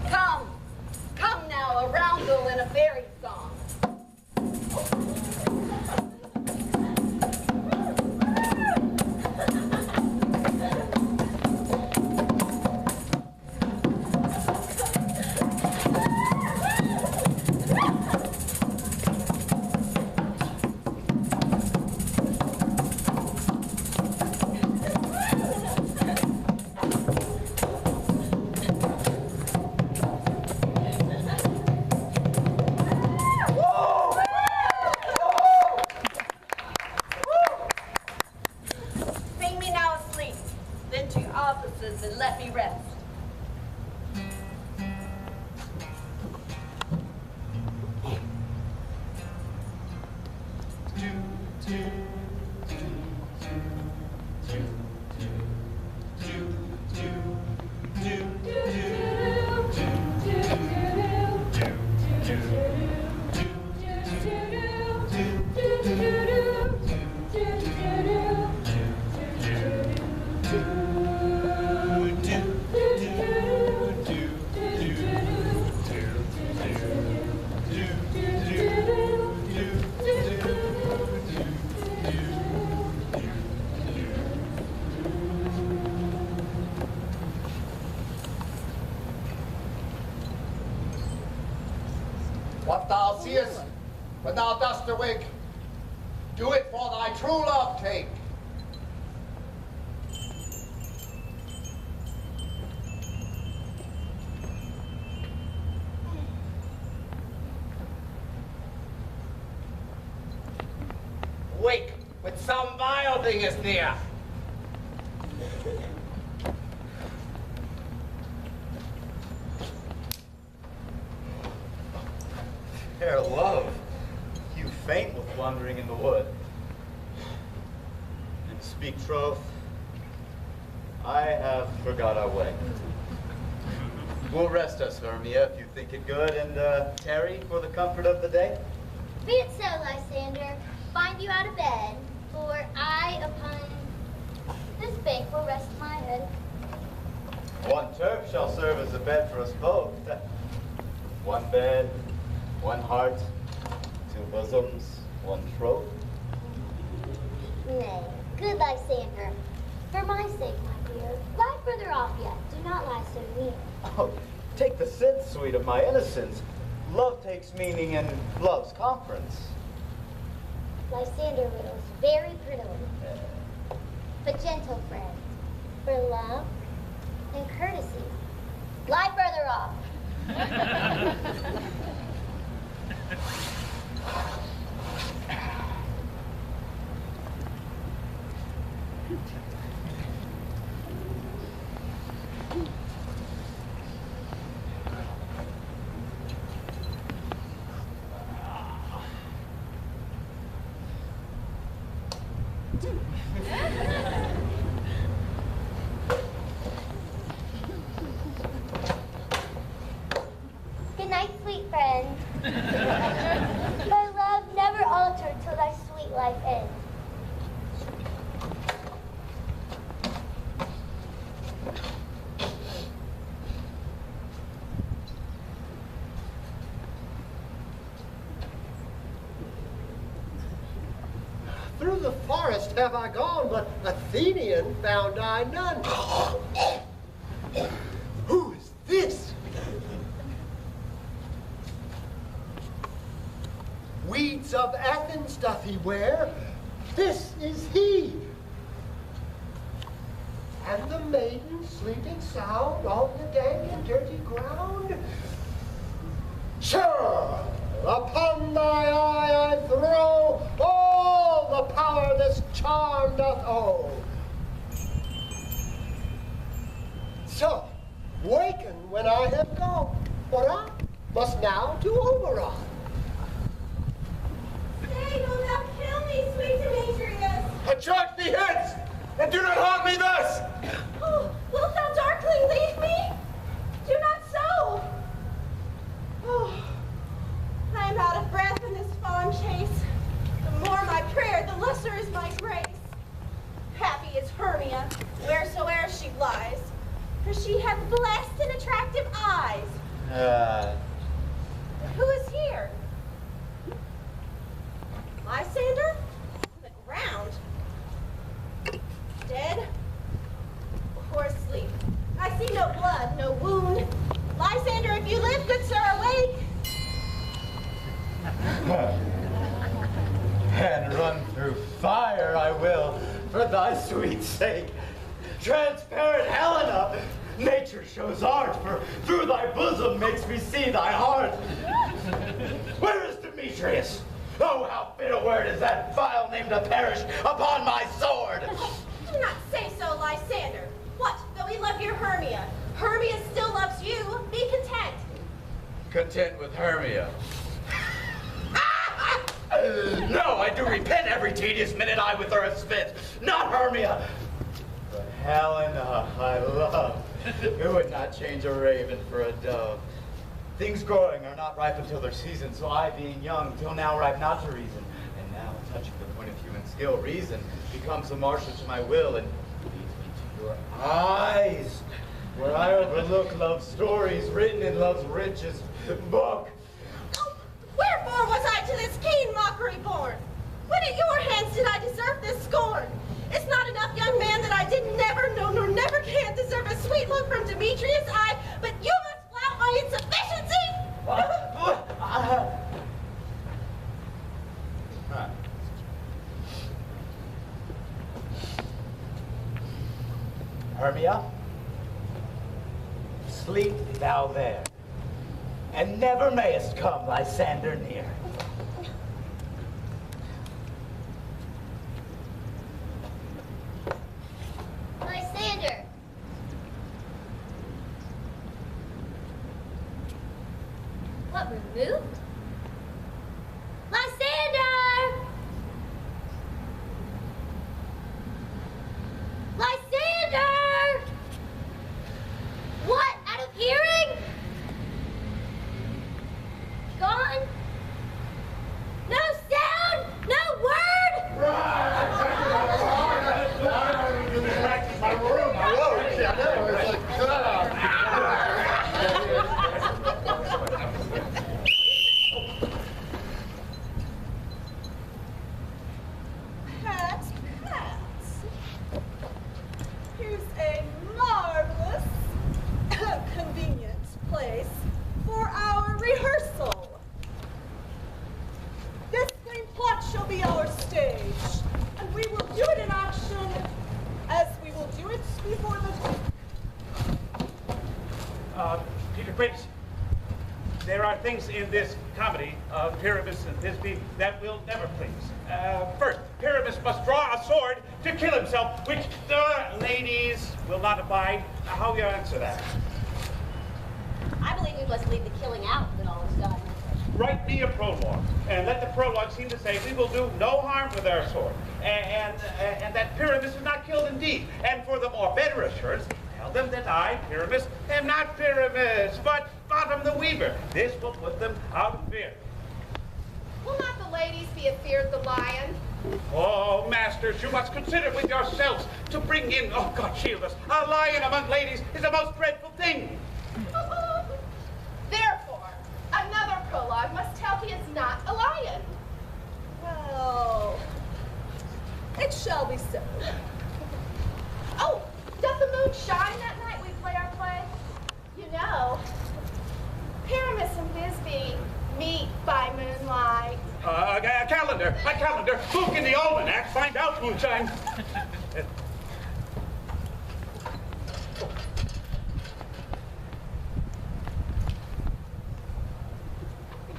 Come, come now, a roundel and a fairy song. And let me rest. What thou seest when thou dost awake, do it for thy true love take. Wake with some vile thing is near. Fair love, you faint with wandering in the wood. And speak troth, I have forgot our way. We'll rest us, Hermia, if you think it good, and tarry for the comfort of the day. Be it so, Lysander. Find you out of bed, for I upon this bank will rest my head. One turf shall serve as a bed for us both. One bed, one heart, two bosoms, one throat. Nay, good Lysander, for my sake, my dear, lie further off yet. Do not lie so near. Oh, take the sense, sweet, of my innocence. Love takes meaning in love's conference. Lysander riddles very prettily. But gentle friend, for love and courtesy, lie further off. Good night, sweet friend. My love never altered till thy sweet life ends. Through the forest have I gone, but Athenian found I none. Who is this? Weeds of Athens doth he wear, this is he. And the maiden sleeping sound on the dank and dirty ground? Sure, upon thy eye I throw all the power this charm doth owe. So, waken when I have gone, for I must now to Oberon. Stay, wilt thou kill me, sweet Demetrius? Charge thee hence, and do not harm me thus! Oh, wilt thou darkly leave me? Do not so! Oh, I am out of breath in this fond chase. The more my prayer, the lesser is my grace. Happy is Hermia, wheresoe'er she lies, for she hath blessed less than attractive eyes. Who is here? Lysander? On the ground. Dead? Or asleep? I see no blood, no wound. Lysander, if you live, good sir, awake. And run through fire I will, for thy sweet sake. Transparent Helena, nature shows art, for through thy bosom makes me see thy heart. Where is Demetrius? Oh, how fit a word is that vile name to perish upon my sword! Do not say so, Lysander. What, though he love your Hermia? Hermia still loves you. Be content. Content with Hermia. No, I do repent every tedious minute I with her have spent. Not Hermia, but Helena I love. Who would not change a raven for a dove? Things growing are not ripe until their season, so I, being young, till now ripe not to reason. And now, touching the point of human skill, reason becomes a marshal to my will and leads me to your eyes, where I overlook love's stories written in love's richest book. Wherefore was I to this keen mockery born? When at your hands did I deserve this scorn? It's not enough, young man, that I did never know nor never can deserve a sweet look from Demetrius' eye, but you must flout my insufficiency? Hermia, sleep thou there, and never mayest come Lysander near. Lysander! What, removed? Lysander! Lysander! What, out of hearing? Gone? No sound? No word? Cats, cats. Here's a marvelous, convenient place for our rehearsal. This plain plot shall be our stage, and we will do it in action as we will do it before the... Peter Briggs, there are things in this comedy of Pyramus and Thisbe that will never please. First, Pyramus must draw a sword to kill himself, which the ladies will not abide. How will you answer that? I believe we must leave the killing out when all is done. Write me a prologue, and let the prologue seem to say we will do no harm with our sword, and that Pyramus is not killed indeed. And for the more better assurance, tell them that I, Pyramus, am not Pyramus, but Bottom the Weaver. This will put them out of fear. Will not the ladies be afeard the lion? Oh, masters, you must consider with yourselves to bring in, oh God shield us, a lion among ladies is a most dreadful thing. Therefore, another prologue must tell he is not a lion. Well, it shall be so. Oh, doth the moon shine that night we play our play? You know, Pyramus and Thisbe meet by moonlight. A calendar, look in the almanac, find out moonshine.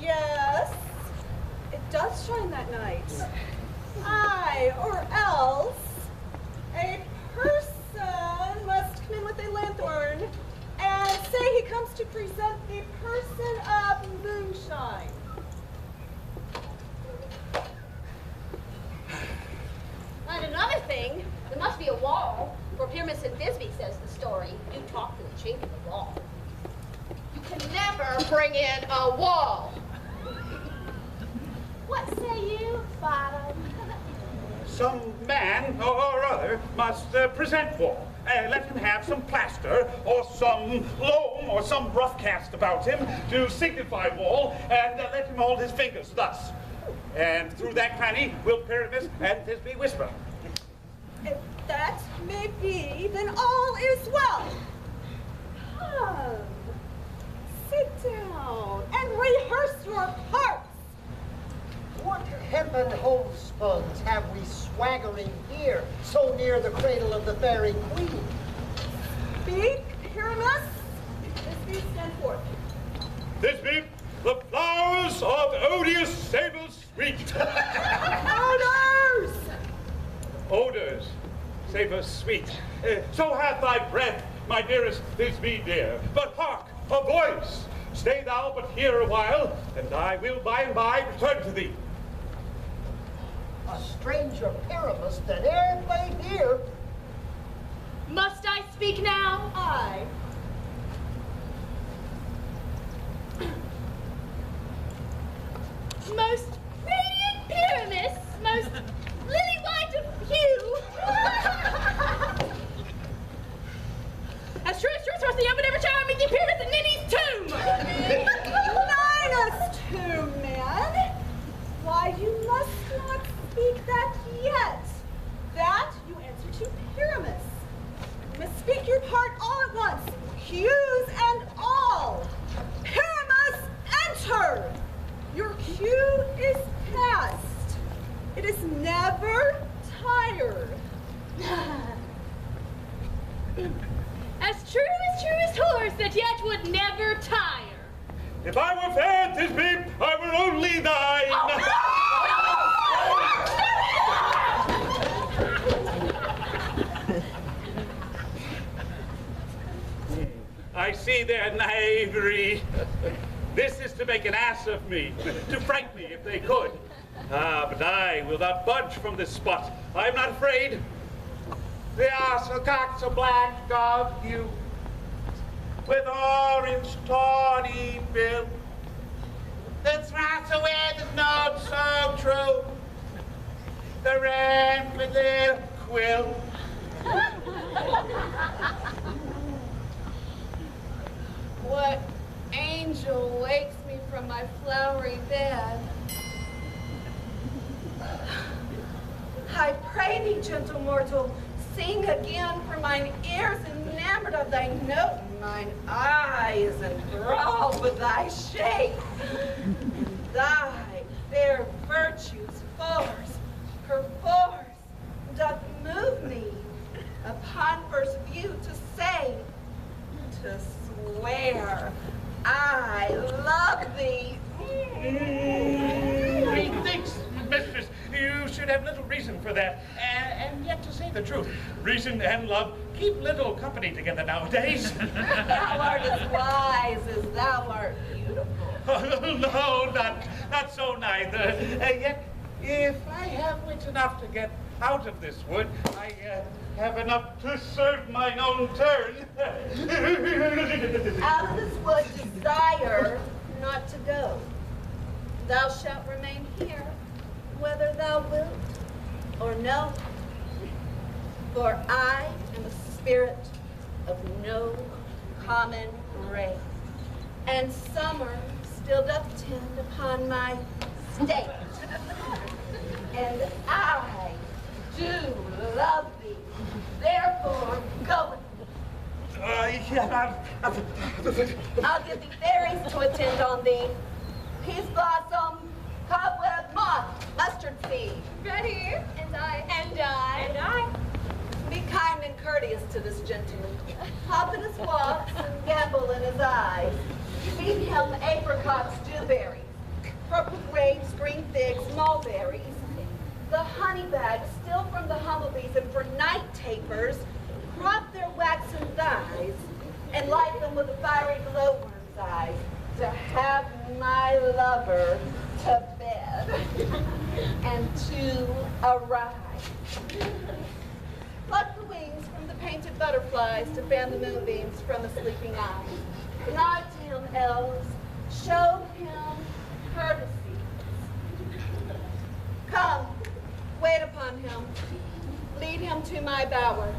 Yes, it does shine that night. Aye, or else a person must come in with a lanthorn and say he comes to present the person of moonshine. And another thing, there must be a wall, for Pyramus and Thisbe says the story. You talk to the chink in the wall. You can never bring in a wall. What say you, Bottom? Some man or other must present war, let him have some plaster, or some loam, or some rough cast about him to signify woe, and let him hold his fingers thus. And through that cranny will Pyramus and Thisbe whisper. If that may be, then all is well. Come, sit down and rehearse your parts. What hempen homespuns have we swaggering here, so near the cradle of the fairy queen? Speak, Pyramus. Thisbe, stand forth. Thisbe, the flowers of odious sable sweet. Odors! Odors, savour sweet. So hath thy breath, my dearest Thisbe dear. But hark, a voice. Stay thou but here a while, and I will by and by return to thee. A stranger Pyramus that e'er played here. Must I speak now? Aye. Most radiant Pyramus, most lily white of hue. As true as the ever child meet the Pyramus in Ninny's tomb. Minus 2, man. Why, you must not speak that yet. That you answer to Pyramus. You must speak your part all at once, cues and all. Pyramus, enter. Your cue is past. It is never tired. As true as horse that yet would never tire. If I were fair, Thisbe, I were only thine. I see their knavery. This is to make an ass of me, to frighten me if they could. But I will not budge from this spot. I am not afraid. They are so cocked, so black of hue, with orange tawny bill, that throts away the note so true, the rampant little quill. What angel wakes me from my flowery bed? I pray thee, gentle mortal, sing again, for mine ears enamored of thy note, and mine eyes enthralled with thy shape. And thy fair virtue's force, perforce, doth move me, upon first view, to say, to swear, I love thee. Methinks, mistress, you should have little reason for that. And yet, to say the truth, reason and love keep little company together nowadays. Thou art as wise as thou art beautiful. No, not so neither. Yet, if I have wit enough to get out of this wood, I have enough to serve mine own turn. Out of this wood desire not to go. Thou shalt remain here, whether thou wilt or no. For I am a spirit of no common race, and summer still doth tend upon my state. And I do love thee, therefore go. I'll give thee fairies to attend on thee. Peace blossom, cobweb, moth, mustard seed. Ready? And I. And I. And I. Be kind and courteous to this gentleman. Hop in his walks and gambol in his eyes. Feed him apricots, dewberries, purple grapes, green figs, mulberries. The honey bags, still from the humblebees, and for night tapers, crop their waxen thighs and light them with a fiery glowworm's eyes to have my lover to bed and to arise. Pluck the wings from the painted butterflies to fan the moonbeams from the sleeping eyes. Nod to him, elves. Show him courtesy. Come, wait upon him. Lead him to my bower.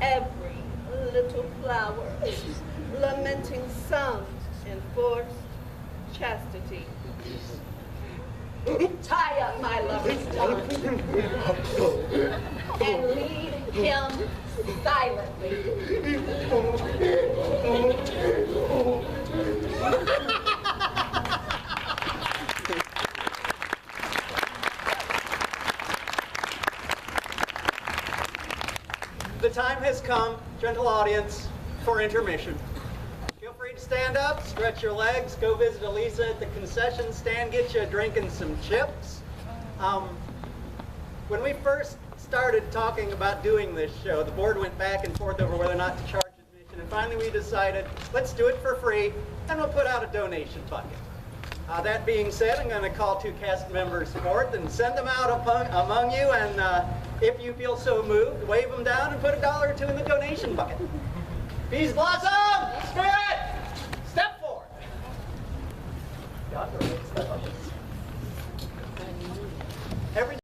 every little flower, lamenting some enforced chastity. Tie up my lover's tongue and lead him silently. The time has come, gentle audience, for intermission. Feel free to stand up, stretch your legs, go visit Elisa at the concession stand, get you a drink and some chips. When we first started talking about doing this show, the board went back and forth over whether or not to charge admission, and finally we decided, let's do it for free, and we'll put out a donation bucket. That being said, I'm going to call 2 cast members forth and send them out among you, and if you feel so moved, wave them down and put $1 or $2 in the donation bucket. Peace, Blossom! Spirit!